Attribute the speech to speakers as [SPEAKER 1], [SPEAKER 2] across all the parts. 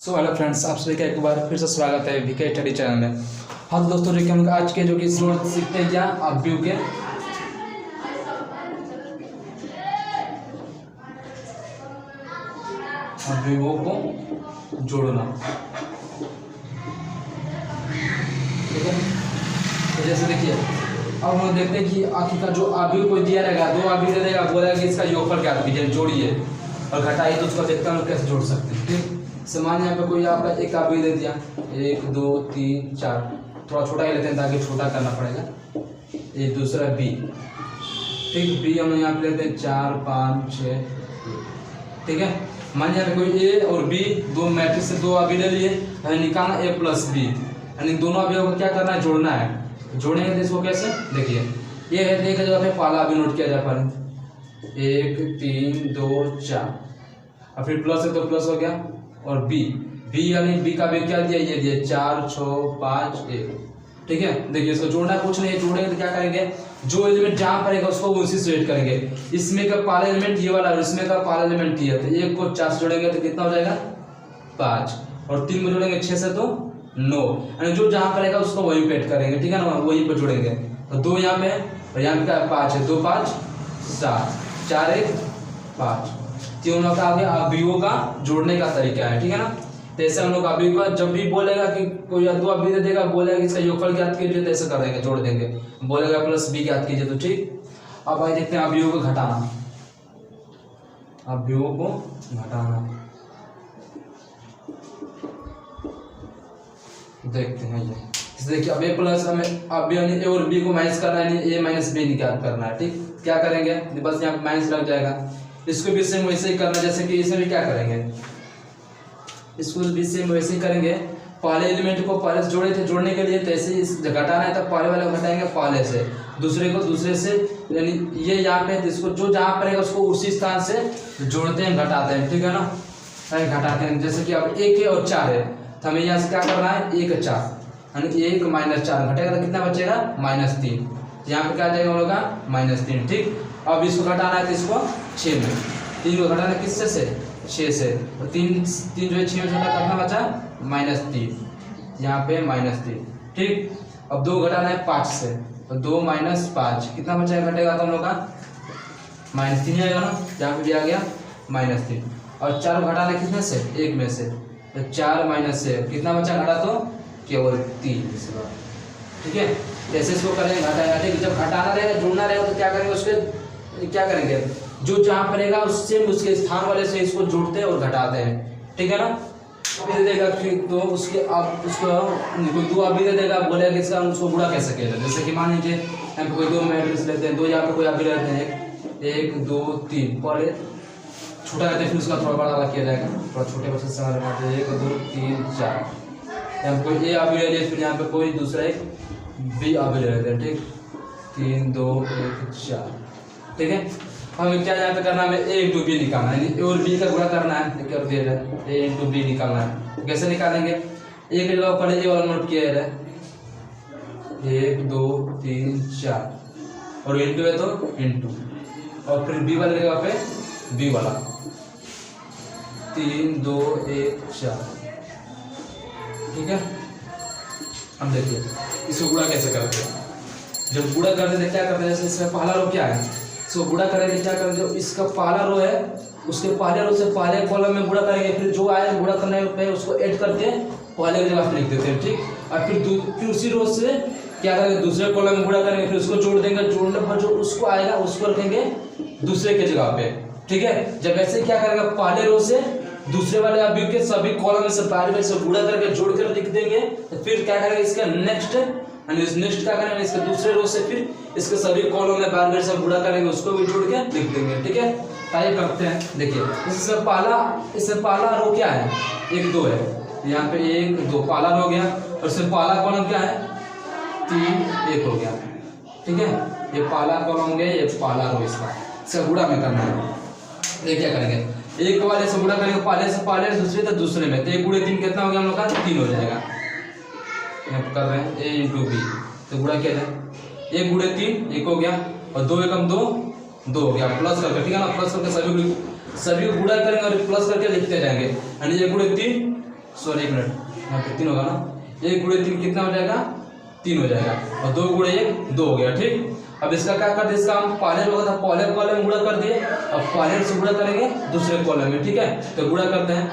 [SPEAKER 1] So hello friends, आप सभी का एक बार फिर से स्वागत है वीके स्टडी चैनल में। हाँ तो दोस्तों, देखिए हम लोग आज के जो कि स्टूडेंट सीखते हैं क्या अवयव के अवयवों को जोड़ना। ठीक है, तो जैसे देखिए अब हम लोग देखते हैं कि आखिर का जो अवयव को दिया रहेगा, दो अवयव दे देगा, बोलेगा कि इसका योगफल क्या कीजिए, जोड़िए और घटाइए, तो उसको देखते हैं हम कैसे जोड़ सकते हैं। ठीक, समान यहाँ पे कोई आपका एक अवयव दे दिया, 1 2 3 4, थोड़ा छोटा ही लेते हैं ताकि छोटा करना पड़ेगा। ये दूसरा बी, ठीक, बी हम यहाँ पे लेते हैं 4 5 6। ठीक है, मान यहाँ पे कोई ए और बी दो मैट्रिक्स से दो अवयव ले लिए, निकालना ए प्लस बी, यानी दोनों अवयव को क्या करना है, जोड़ना है। जोड़ेंगे तो इसको कैसे, देखिए ये है, एक जगह पे पहला अवयव नोट किया जा पा रहा है 1 3 2 4, और फिर प्लस है तो प्लस हो गया, और बी यानी बी का भी क्या दिया, ये दिया 4 6 5 1। ठीक है, देखिए इसको जोड़ना कुछ नहीं है, जोड़ेंगे तो क्या करेंगे, जो एलिमेंट जहाँ पड़ेगा उसको उसी से ऐड करेंगे। इसमें का पहला एलिमेंट ये वाला और इसमें का पहला एलिमेंट ये है, तो 1 को 4 से जोड़ेंगे तो कितना हो जाएगा 5, और 3 को जोड़ेंगे 6 से तो 9, यानी जो जहाँ पड़ेगा उसको वहीं पे ऐड करेंगे। ठीक है ना, वहीं पर जोड़ेंगे। तो 2 यहाँ पे और यहाँ पे क्या 5 है, 2 5 7 4 1 5, तीनों का आ गया अवयवों का जोड़ने का तरीका है। ठीक है ना, तो ऐसे हम लोग अवयव का जब भी बोलेगा कि कोई दो अवयव दे देगा, बोलेगा कि इसका योगफल ज्ञात कीजिए, तो ऐसे कर देंगे, जोड़ देंगे। बोलेगा प्लस बी ज्ञात कीजिए, तो ठीक। अब आइए देखते हैं अवयवों को घटाना, अवयवों को घटाना देखते हैं। ये देखिए अब ए प्लस हमें अवयव यानी ए और बी को माइनस करना है, यानी ए माइनस बी निकाल करना है। ठीक, क्या करेंगे, बस यहाँ माइनस लग जाएगा। इसको भी सेम वैसे ही करना, जैसे कि इसमें भी क्या करेंगे, इसको भी सेम वैसे ही करेंगे। पहले एलिमेंट को पहले से जोड़े थे, जोड़ने के लिए तो ऐसे ही घटाना है, तो पहले वाले घटाएंगे पहले से, दूसरे को दूसरे से, यानी ये यहाँ पे इसको जो जहाँ पड़ेगा उसको उसी स्थान से जोड़ते हैं, घटाते हैं। ठीक है ना, घटाते हैं। जैसे कि अब 1 और 4 है, तो हमें यहाँ से क्या करना है, 1 4, यानी 1 माइनस 4 घटेगा तो कितना बचेगा -3, यहाँ पे क्या जाएगा हम लोग का -3। ठीक, अब इसको घटाना है तो इसको 6 में, 3 को घटाना किससे से 6 से, तो 3 जो है 6 में छोटा कितना बचा -3, यहाँ पे -3। ठीक, अब 2 घटाना है 5 से, तो 2 - 5 कितना बचा घटेगा, तो हम लोग का -3 आएगा ना, यहाँ पे भी आ गया -3। और 4 घटाना है कितने से, 1 में से, तो 4 - से कितना बचा घटा, तो केवल 3 इस बार। ठीक है, जैसे इसको करेंगे घटाएगा। ठीक, जब घटाना रहेगा जोड़ना रहेगा तो क्या करेंगे, उसके क्या करेंगे, जो जहाँ पड़ेगा उससे उसके स्थान वाले से इसको जोड़ते हैं और घटाते हैं। ठीक है ना, अभी दे देगा फिर तो उसके अब उसको दो अभी दे देगा, बोलेगा कि इसका उसको गुणा कैसे किया जाए। जैसे कि मान लीजिए यहाँ पे कोई 2 मैट्रिक्स लेते हैं, 2 यहाँ पे कोई अभी लेते हैं, 1 2 3, पहले छोटा रहता है फिर उसका थोड़ा बड़ा वाला किया जाएगा, थोड़ा छोटे बच्चे से समझ में आता है। 1 2 3 4, यहाँ पे कोई ए अभी ले लिया, फिर यहाँ पे कोई दूसरा एक बी अभी ले लेते हैं। ठीक, 3 2 1 4। ठीक है, हमें क्या यहाँ पे करना है, ए इंटू बी निकालना है, ए और बी का गुणा करना है, क्या दे रहा है, ए इंटू बी निकालना है। कैसे निकालेंगे, ए के जगह पहले ए वाला नोट किया है, 1 2 3 4, और इंटू है तो इंटू, और फिर बी वाले जगह पे बी वाला, 3 2 1 4। ठीक है, अब देखिए इसको गुणा कैसे करते हैं। जब गुणा करते हैं क्या करते हैं, जैसे इसका पहला रो क्या है, इसको गुणा करेंगे क्या करेंगे, जो इसका पहला रो है उसके पहले रो से पहले कॉलम में गुणा करेंगे, फिर जो आए गुणा करने पे उसको ऐड करके पहले की जगह लिख देते हैं। ठीक, और फिर उसी रो से क्या करेंगे, दूसरे कॉलम में गुणा करेंगे, फिर उसको जोड़ देंगे, जोड़ने पर जो उसको आएगा उसको रखेंगे दूसरे के जगह पे। ठीक है, जब ऐसे क्या करेंगे, पहले रो से दूसरे वाले अवयव के सभी कॉलम में से बार-बार से गुणा करके जोड़कर लिख देंगे, तो फिर क्या करेंगे, इसका नेक्स्ट क्या करेंगे, इसके दूसरे रो से फिर इसके सभी कॉलम में बार-बार से गुणा करेंगे, उसको भी जोड़ के लिख देंगे। ठीक है, आइए करते हैं। देखिए इससे पहला रो क्या है, 1 2 है, यहाँ पे 1 2 पहला रो हो गया, और इससे पहला कॉलम क्या है, 3 1 हो गया। ठीक है, ये पहला कॉलम हो गया, ये पहला रो, इसका गुणा में करना है। ये क्या करेंगे, एक वाले से गुणा करेंगे, पहले से दूसरे तक दूसरे में, तो 1 × 3 कितना हो गया हम लोग का, 3 हो जाएगा। कर रहे हैं ए इंटू बी, तो गुणा किया जाए, 1 × 3 1 हो गया, और 2 एकम 2 2 हो गया, प्लस करके। ठीक है ना, प्लस करके सभी को गुणा करेंगे और प्लस करके लिखते जाएंगे, यानी 1 × 3 सॉरी एक मिनट, यहाँ पे 3 होगा ना, 1 गुणे 3 कितना हो जाएगा, 3 हो जाएगा, और 2 गुणे 1 2 हो गया। ठीक, अब इसका क्या कर दिए, इसका हम पहले होगा था पहले कॉलम में गुणा कर दिए, अब पहले से गुणा करेंगे दूसरे कॉलम में। ठीक है, तो गुणा करते हैं।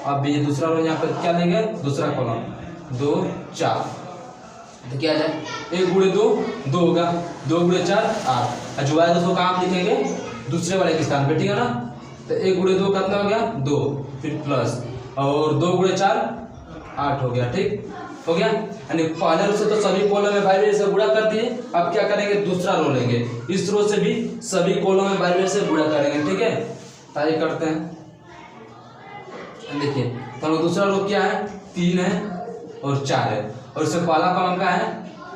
[SPEAKER 1] अब ये दूसरा रो यहाँ पर क्या लेंगे, दूसरा कॉलम 2 4, तो क्या आ जाए, 1 गुणे 2 2 होगा, 2 गुणे 4 8, और जो आएगा उसको कहाँ लिखेंगे, दूसरे वाले के स्थान पे। ठीक है ना, तो 1 गुणे 2 कितना हो गया 2, फिर प्लस, और 2 गुणे 4 8 हो गया। ठीक हो गया, यानी पहले रो से तो सभी कॉलम में बाई से गुणा कर दिए। अब क्या करेंगे, दूसरा रो लेंगे, इस रो से भी सभी कॉलम में बाई से गुणा करेंगे। ठीक है, तो ये करते हैं। देखिए तो दूसरा रो क्या है, 3 है और 4 है, और इससे पहला कॉलम का है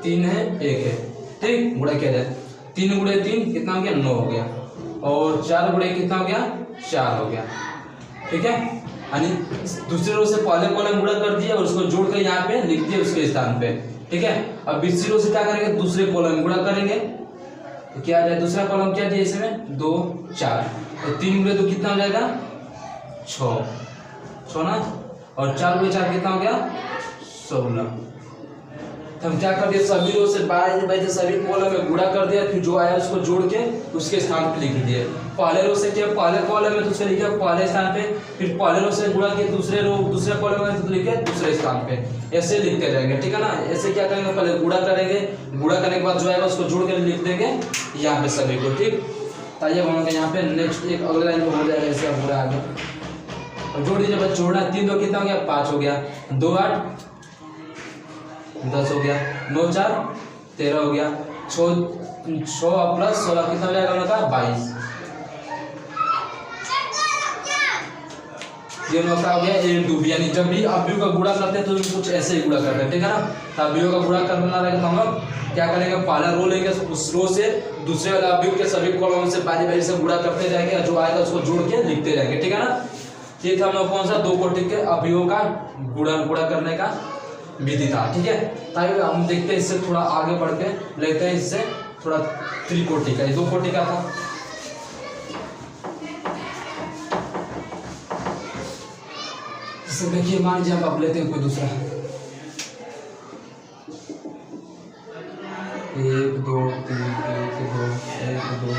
[SPEAKER 1] 3 है 1 है। ठीक, गुणा किया जाए, 3 गुणे 3 कितना हो गया 9 हो गया, और 4 गुणे कितना हो गया 4 हो गया। ठीक है, यानी दूसरे रो से पहले कॉलम गुणा कर दिया और उसको जोड़ कर यहाँ पे लिख दिया उसके स्थान पे। ठीक है, अब तीसरी रो से क्या करेंगे, दूसरे कॉलम में गुणा करेंगे, तो क्या आ जाए, दूसरा कॉलम क्या दिया इसमें 2 4, तो 3 गुणे 2 कितना हो जाएगा 6 ना, और 4 गुणे 4 कितना हो गया 16। तो हम क्या कर दिए, सभी रो से बाई सभी कॉलम में गुणा कर दिया, फिर जो आया उसको जोड़ के उसके स्थान पे लिख दिए। पहले रो से क्या, पहले कॉलम में दूसरे लिखे पहले स्थान पे, फिर पहले रो से गुणा किया दूसरे रो दूसरे कॉलम में लिखे दूसरे स्थान पे, ऐसे लिखते जाएंगे। ठीक है ना, ऐसे क्या करेंगे, पहले गुणा करेंगे, गुणा करने के बाद जो आएगा उसको जोड़ के लिख देंगे यहाँ पे सभी को। ठीक, ताइए हम लोग यहाँ पे नेक्स्ट एक अगले लाइन में हो जाएगा, ऐसे अब पूरा आगे और जोड़ दीजिए बस, जोड़ना 3 2 कितना हो गया 5 हो गया, 2 8 10 हो गया, 9 4 13 हो गया, 6 प्लस 16 कितना हो जाएगा उनका 22। ये उनका हो गया a into b, यानी जब भी अवयव का गुणा करते हैं तो कुछ ऐसे ही गुणा करते हैं। ठीक है ना, तो अवयव का गुणा करना रहेगा तो हम लोग क्या करेंगे, पहला रो लेंगे, उस रो से दूसरे वाले अवयव के सभी कॉलम से बारी से गुणा करते जाएंगे, जो आएगा उसको जोड़ के लिखते जाएंगे। ठीक है ना, ये था हम लोग कौन सा 2 कोटि के अवयव का गुणा करने का विधि था। ठीक है, ताकि हम देखते हैं इससे थोड़ा आगे बढ़ के लेते हैं, इससे थोड़ा 3 कोटि का, 2 कोटि का था। इससे देखिए मान लीजिए हम अब लेते हैं कोई दूसरा, 1 2 3 1 2 1 2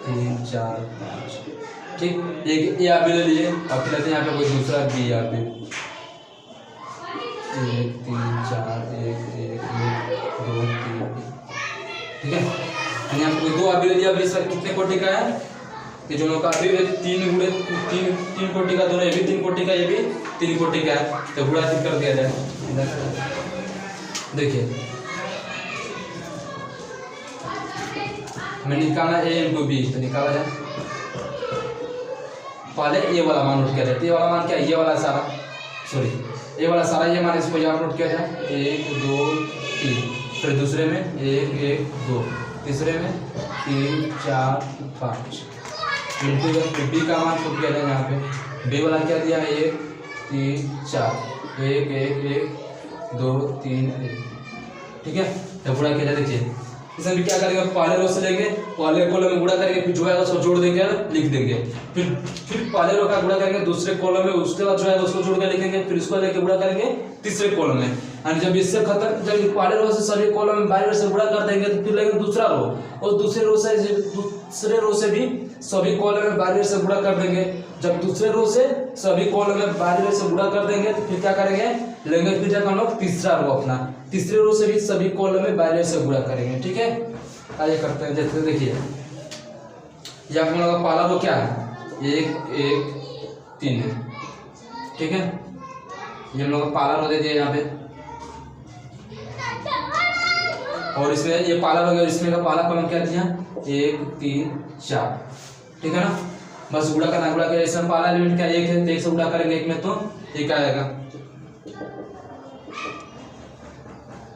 [SPEAKER 1] 3 4 5। ठीक, एक ए आप ले लीजिए, अब फिर लेते हैं यहाँ पे कोई दूसरा बी आप 1 3 4 1 1 2 3। ठीक है, यहाँ पे कोई 2 अभी ले लिया। अभी इसका कितने कोटि का है, कि जो लोग का अभी 3 गुणे 3 कोटि का, दोनों ये भी 3 कोटि का, ये भी 3 कोटि का है, तो गुणा कर दिया जाए। देखिए हमें निकालना a into b, तो निकाला जाए, पहले ए वाला मान नोट किया जाए। ये वाला मान क्या है, ये वाला सारा, सॉरी ये वाला सारा ये मान, इसको यहाँ नोट किया जाए 1 2 3, फिर दूसरे में 1 1 2, तीसरे में 3 4 5, फिर बी का मान नोट किया जाए यहाँ पे, बी वाला क्या दिया है 1 3 4 1 1 1 2 3 1। ठीक है, तो गुणा किया जाए। देखिए इसमें भी क्या करेंगे, पहले रो से लेंगे, पहले कॉलम में गुणा करेंगे, फिर जो आएगा उसको जोड़ देंगे लिख देंगे, फिर पहले रो का गुणा करेंगे दूसरे कॉलम में, उसके बाद जो आएगा उसको जोड़ के लिखेंगे, फिर इसको लेके गुणा करेंगे तीसरे कॉलम में। यानी जब इससे खत्म, जब पहले रो से सभी कॉलम में बाई से गुणा कर देंगे तो फिर लेंगे दूसरा रो, और दूसरे रो से भी सभी कॉलम में बाई से गुणा कर देंगे। जब दूसरे रो से सभी कॉलम में बाई से गुणा कर देंगे तो फिर क्या करेंगे, लेंगे फिर जाकर हम लोग तीसरा रो, अपना तीसरे रो से भी सभी कॉलम में बाई से गुणा करेंगे। ठीक है, आइए करते हैं। जैसे देखिए ये आप लोगों का पहला रो क्या है 1 1 3 है। ठीक है, ये हम लोग का पहला रो दे दिया यहाँ पे, और इसमें ये पहला रो गया, इसमें का पहला कॉलम क्या दिया 1 3 4। ठीक है ना, बस गुणा करना, गुणा किया, इसमें पहला एलिमेंट क्या 1 है, तो 1 से गुणा करेंगे, 1 में तो 1 आएगा,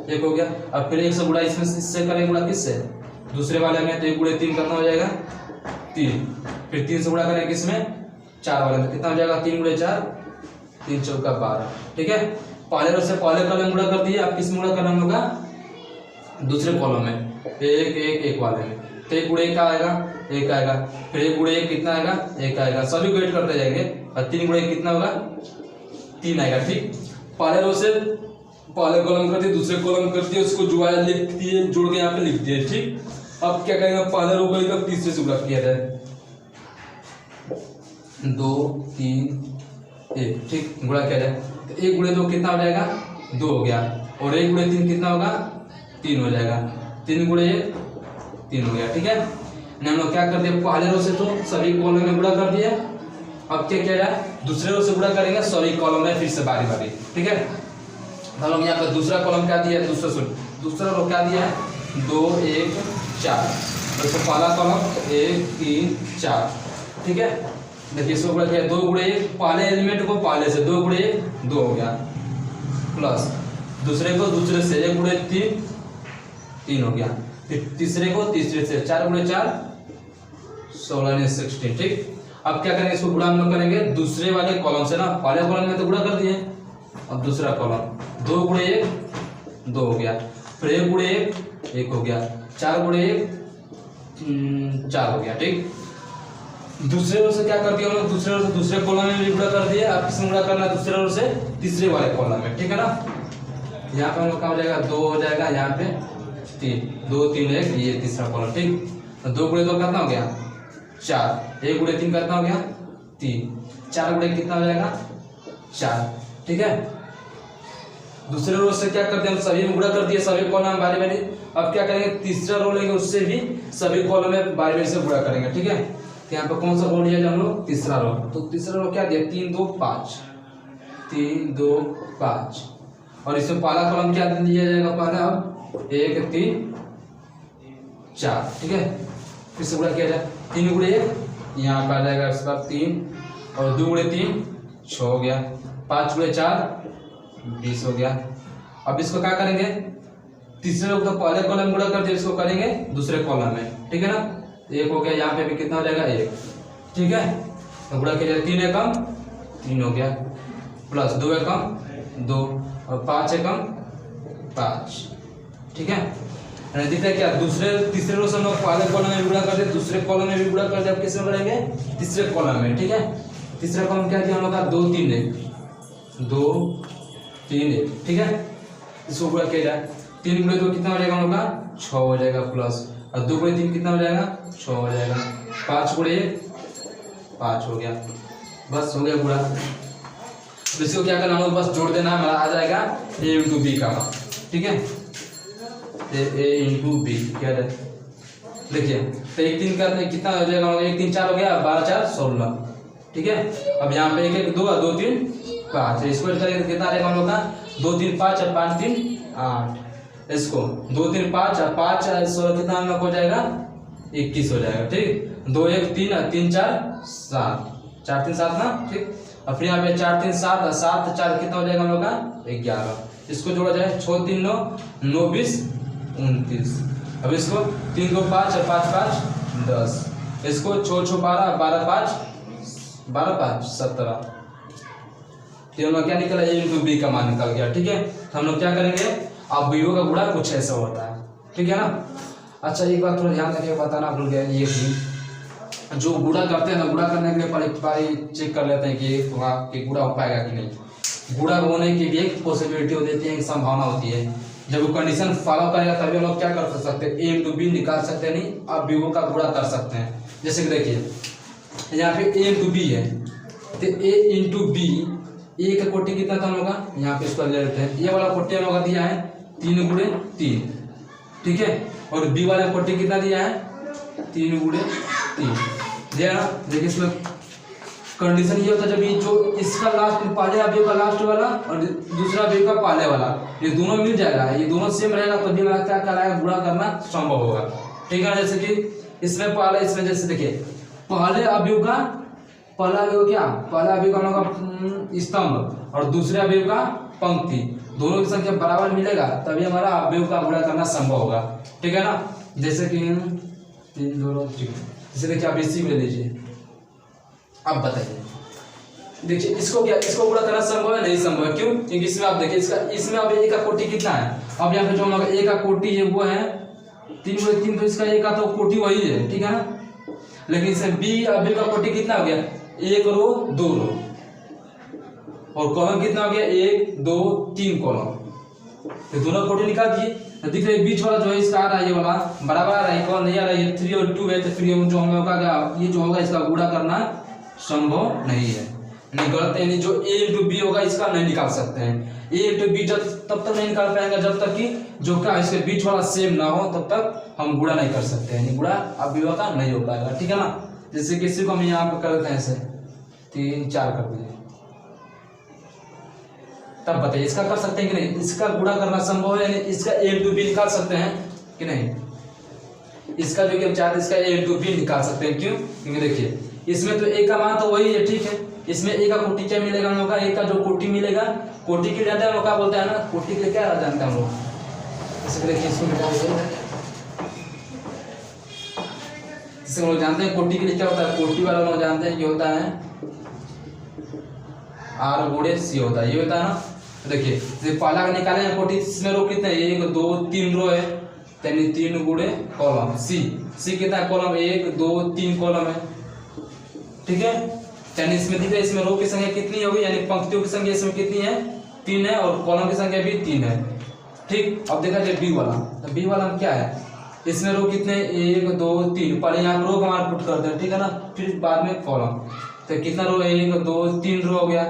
[SPEAKER 1] 1 हो गया। अब फिर 1 से गुणा इससे करेंगे, गुणा किससे, दूसरे वाले में, तो 1 गुणे 3 कितना हो जाएगा 3, फिर 3 से गुणा करेंगे किसमें 4 वाले में, कितना हो जाएगा 3 गुणे 4 3 चौका 12। ठीक है, पहले रो से पहले कॉलम में गुणा कर दिए, अब किस में गुणा करना होगा, दूसरे कॉलम में 1 1 1 वाले में, तो 1 गुणे 1 का आएगा 1 आएगा, फिर 1 गुणे 1 कितना आएगा 1 आएगा, सभी को ऐड करते जाएंगे, और 3 गुणे 1 कितना होगा 3 आएगा। ठीक, पहले रो से पहले कॉलम करती है, दूसरे कॉलम करती है, उसको जो है लिखती है, जोड़ के यहाँ पे लिखती है। ठीक, अब क्या करेंगे, पहले रो को एकदम तीसरे से गुणा किया जाए, 2 3 1। ठीक, गुणा किया जाए तो 1 गुणे 2 कितना हो जाएगा, 2 हो गया, और 1 गुणे 3 कितना होगा, 3 हो जाएगा, 3 गुणे 1 3 हो गया। ठीक है, हम लोग क्या कर दिया, पहले रो से तो सभी कॉलम में गुणा कर दिया, अब क्या किया जाए, दूसरे रो से गुणा करेंगे सभी कॉलम में फिर से बारी बारी। ठीक है, हम लोग यहाँ पर दूसरा कॉलम क्या दिया है, दूसरा रो क्या दिया है, 2 1 4, तो पहला कॉलम 1 3 4। ठीक है, देखिए इसको गुणा किया, 2 गुणे 1, पहले एलिमेंट को पहले से 2 गुणे 1 2 हो गया, प्लस दूसरे को दूसरे से 1 गुणे 3 3 हो गया, फिर तीसरे को तीसरे से 4 गुणे 4 16 16। ठीक, अब क्या करेंगे, इसको गुणा हम लोग करेंगे दूसरे वाले कॉलम से ना, पहले कॉलम में तो गुणा कर दिए, अब दूसरा कॉलम 2 गुणे 1 2 हो गया, फिर 1 गुणे 1 1 हो गया, 4 गुणे 1 4 हो गया। ठीक, दूसरे रो से क्या कर दिया हम लोग, दूसरे रो से दूसरे कॉलम में भी गुणा कर दिए, अब किसमें गुणा करना है, दूसरे रो से तीसरे वाले कॉलम में। ठीक है ना, यहाँ पे हम लोग क्या हो जाएगा, 2 हो जाएगा, यहाँ पे 3 2 3 1, ये तीसरा कॉलम। ठीक, तो 2 गुणे 2 कितना हो गया, 4, 1 गुणे 3 कितना हो गया, 3, 4 गुणे कितना हो जाएगा, 4। ठीक है, दूसरे रो से क्या करते हैं, हम सभी में गुणा कर दिए, सभी कॉलम में बारी बारी। अब क्या करेंगे, तीसरा रो लेंगे, उससे भी सभी कॉलम में बारी बारी से गुणा करेंगे। ठीक है, तो यहाँ पे कौन सा रो लिया हम लोग, तीसरा रो, तो तीसरा रो क्या दिया, 3 2 5 3 2 5, और इसमें पहला कॉलम क्या दिया जाएगा, पहला अब 1 3 4। ठीक है, फिर से गुणा किया जाए, 3 गुणे 1 यहाँ पे आ जाएगा, इसके बाद 3 और 2 गुणे 3 6 हो गया, 5 गुणे 4 20 हो गया। अब इसको क्या करेंगे, तीसरे लोग तो पहले कॉलम में गुणा कर दिया, इसको करेंगे दूसरे कॉलम में। ठीक है ना, 1 हो गया, यहाँ पे भी कितना हो जाएगा 1। ठीक है, तो गुणा किया जाए, 3 एकम 3 हो गया, प्लस 2 एकम 2, और 5 एकम 5। ठीक है, दिखता है क्या, दूसरे तीसरे रो से हम लोग पहले कॉलम में गुणा कर दे, दूसरे कॉलम में भी गुणा कर दे, अब किसमें करेंगे, तीसरे कॉलम में। ठीक है, तीसरा कॉलम क्या किया हम लोग का, 2 3 1 2 3 1। ठीक है, इसको गुणा किया जाए, 3 गुणे 2 कितना हो जाएगा हम लोग का, 6 हो जाएगा, प्लस और 2 गुणे 3 कितना हो जाएगा, 6 हो जाएगा, 5 गुणे 1 5 हो गया, बस हो गया गुणा। तो इसको क्या करना, हम लोग बस जोड़ देना, हमारा आ जाएगा a इंटू बी का मान। ठीक है, a इंटू बी क्या है, देखिए तो 1 3 का कितना हो जाएगा, 1 3 4 हो गया, 12 4 16। ठीक है, अब यहाँ पे 1 1 2 2 3 5, इसको करेंगे तो कितना आ जाएगा हम लोग का, 2 3 5 और 5 3 8, इसको 2 3 5 और 5 16 कितना हम लोग हो जाएगा, 21 हो जाएगा। ठीक, 2 1 3 और 3 4 7 4 3 7 ना। ठीक, और फिर यहाँ पे 4 3 7 और 7 4 कितना हो जाएगा हम लोग का, 11। इसको जोड़ा जाए, 6 3 9 9 20 29। अब इसको 3 2 5 और 5 5 10, इसको 6 6 12 12 5 12 5 17। तो हम लोग क्या निकला, a इंटू बी का मान निकल गया। ठीक है, तो हम लोग क्या करेंगे, अब बीओ का गुणा कुछ ऐसा होता है। ठीक है ना। अच्छा, एक बात थोड़ा ध्यान रखिए, बताना भूल गया, ये कि जो गुणा करते हैं ना, गुणा करने के लिए पहले चेक कर लेते हैं कि गुणा हो पाएगा कि नहीं। गुणा होने की भी एक पॉसिबिलिटी होती है, एक संभावना होती है। जब वो कंडीशन फॉलो करेगा तभी हम लोग क्या कर सकते हैं, a इंटू बी निकाल सकते हैं, नहीं अब बीओ का गुणा कर सकते हैं। जैसे कि देखिए यहाँ पे a इंटू बी है, तो a इंटू बी, ए का कोटि कितना था हम लोग का, यहाँ पे इसको ले लेते हैं, ये वाला कोटि हम लोग का दिया है 3 गुणे 3। ठीक है, और बी वाला कोटि कितना दिया है, 3 गुणे 3 दिया ना। देखिए इसमें कंडीशन ये होता है, जब ये जो इसका लास्ट पहले अवयव का लास्ट वाला और दूसरा अवयव का पहले वाला, ये दोनों मिल जाएगा, ये दोनों सेम रहेगा, तभी हमारा क्या कराएगा, गुणा करना संभव होगा। ठीक है, जैसे कि इसमें पहले, इसमें जैसे देखिए पहले अवयव का पहला अवयव क्या, पहला अवयव का हम लोग का स्तंभ और दूसरे अवयव का पंक्ति, दोनों की संख्या बराबर मिलेगा तभी हमारा अवयव का गुणा करना संभव होगा। ठीक है ना। जैसे कि 3 2 जैसे देखिए आप इसी में ले लीजिए, अब बताइए, देखिए इसको क्या, इसको गुणा करना संभव है, नहीं संभव है। क्यों, क्योंकि इसमें आप देखिए इसमें अब ए का कोटि कितना है, अब यहाँ पे जो हम लोग ए का कोटि है वो है 3 गुणे 3, तो इसका ए का तो कोटि वही है। ठीक है ना, लेकिन इसमें बी अवयव का कोटि कितना हो गया, 1 रो 2 रो, और कॉलम कितना हो गया 1 2 3 कॉलम, तो दोनों कोटि निकाल दिए। तो दिख रहा है बीच वाला जो है इसका आ रहा है ये वाला बराबर आ रहा है, कौन नहीं आ रहा है 3 और 2 है, तो फिर ये जो हम लोग का ये जो होगा इसका गुणा करना संभव नहीं है, नहीं गलत है, यानी जो a इंटू बी होगा इसका नहीं निकाल सकते हैं। a इंटू बी जब तब तक नहीं निकाल पाएंगे जब तक कि जो क्या इसके बीच वाला सेम ना हो, तब तक हम गुणा नहीं कर सकते हैं, गुणा अवयव का नहीं हो पाएगा, ठीक है ना। जैसे किसी को हम यहाँ पे कर देते हैं ऐसे 3 4 कर दिए, तब बताइए इसका कर सकते हैं कि नहीं, इसका गुणा करना संभव है, यानी इसका a इंटू बी निकाल सकते हैं कि नहीं, इसका जो कि हम चाहते हैं इसका a इंटू बी निकाल सकते हैं, क्यों, क्योंकि देखिए इसमें तो a का मान तो वही है, ठीक है, इसमें a का कोटि क्या मिलेगा हम लोग का, a का जो कोटि मिलेगा, कोटि के जानते हैं हम लोग क्या बोलते हैं ना, कोटि के लिए क्या जानते हैं हम लोग, जैसे देखिए इसको मिटा दीजिए, जैसे हम लोग जानते हैं कोटि के लिए क्या होता है, कोटि वाला लोग जानते हैं ये होता है r गुणे c होता है, ये होता है ना। तो देखिए जैसे पहला का निकाले हैं कोटि, इसमें रो कितने 1 2 3 रो है, यानी 3 गुणे कॉलम c कितना है कॉलम 1 2 3 कॉलम है, ठीक है, यानी इसमें दिख रहा है इसमें रो की संख्या कितनी होगी, यानी पंक्तियों की संख्या इसमें कितनी है 3 है, और कॉलम की संख्या भी 3 है, ठीक। अब देखा जाए बी वाला, तो बी वाला में क्या है, इसमें रो कितने 1 2 3, पहले यहाँ रो का मान पुट करते हैं, ठीक है ना, फिर बाद में कॉलम, तो कितना रो 1 2 3 रो हो गया,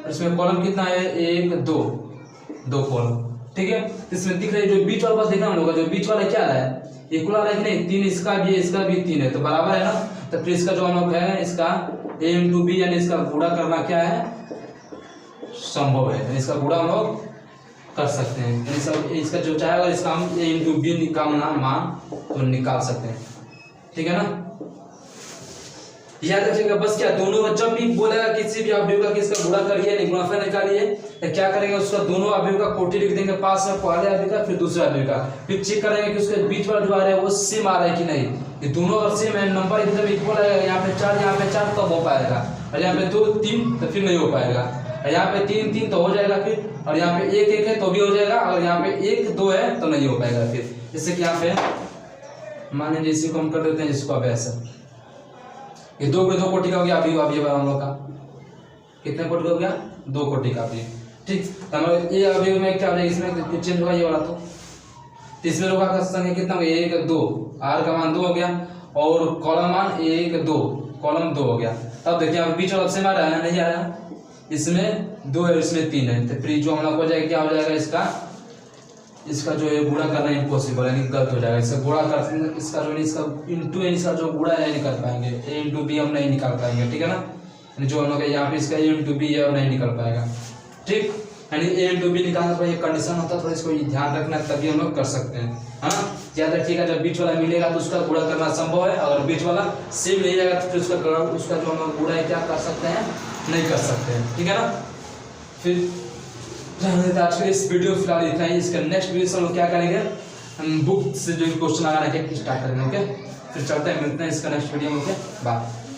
[SPEAKER 1] इसमें कॉलम कितना है 1 2 कॉलम, ठीक है। इसमें दिख रहा है जो बीच वाला बस देखना हम लोग, जो बीच वाला क्या आ रहा है इक्वल आ रहा है कि नहीं, 3 इसका भी 3 है, तो बराबर है ना, तो फिर इसका जो हम लोग है इसका a इंटू बी, यानी इसका गुणा करना क्या है संभव है, यानी इसका गुणा हम लोग कर सकते हैं, यानी इसका जो चाहेगा इसका हम a इंटू बी निकालना मान तो निकाल सकते हैं, ठीक है ना। याद रखिएगा बस क्या, दोनों का जब भी बोलेगा किसी भी अवयव का किसका गुणा करिए नहीं गुणनफल निकालिए, तो क्या करेंगे उसका दोनों अवयव का कोटि लिख देंगे पास में, पहले अवयव का फिर दूसरे अवयव का, फिर चेक करेंगे कि उसके बीच वाला जो आ रहा है वो सेम आ रहा है कि नहीं, ये दोनों अगर सेम है नंबर एकदम इक्वल है, यहाँ पे 4 यहाँ पे 4 तब हो पाएगा, और यहाँ पे 2 3 तो फिर नहीं हो पाएगा, और यहाँ पे 3 3 तो हो जाएगा फिर, और यहाँ पे 1 1 है तो भी हो जाएगा, और यहाँ पे 1 2 है तो नहीं हो पाएगा फिर। जैसे कि यहाँ पे मान लीजिए इसी को हम कर देते हैं इसको अब ऐसा, ये 2 गुणे 2 कोटि का हो गया अवयव हम लोग का, कितने कोटि का हो गया 2 कोटि का अवयव, ठीक। तो हमारे ये अवयव में क्या हो जाएगा, इसमें चेंज होगा ये वाला, तो इसमें रोगा का संख्या कितना हो गया 1 2, r का मान 2 हो गया, और कॉलम मान 1 2 कॉलम 2 हो गया। अब देखिए यहाँ बीच वाला सेम आ रहा है नहीं आ रहा है, इसमें 2 है इसमें 3 है, तो फिर जो हम लोग हो जाएगा क्या हो जाएगा इसका जो है गुणा करना इम्पॉसिबल है, गलत हो जाएगा, इसका गुणा कर इसका जो इसका इंटू है, इसका जो गुणा है नहीं कर पाएंगे, a इंटू बी हम नहीं निकाल पाएंगे, ठीक है ना, जो हम लोग यहाँ पे इसका a इंटू बी है वो नहीं निकल पाएगा, ठीक, यानी a इंटू बी निकालना थोड़ा एक कंडीशन होता है, थोड़ा इसको ध्यान रखना तभी हम लोग कर सकते हैं, हाँ। याद रखिएगा जब बीच वाला मिलेगा तो उसका गुणा करना संभव है, अगर बीच वाला सेम नहीं जाएगा तो फिर उसका जो हम लोग गुणा है क्या कर सकते हैं नहीं कर सकते हैं, ठीक है ना। फिर आज के इस वीडियो फिलहाल इतना ही, इसका नेक्स्ट वीडियो से हम लोग क्या करेंगे, हम बुक से जो क्वेश्चन लगाना है स्टार्ट करेंगे, ओके। फिर चलते हैं, मिलते हैं इसका नेक्स्ट वीडियो में, ओके बाय।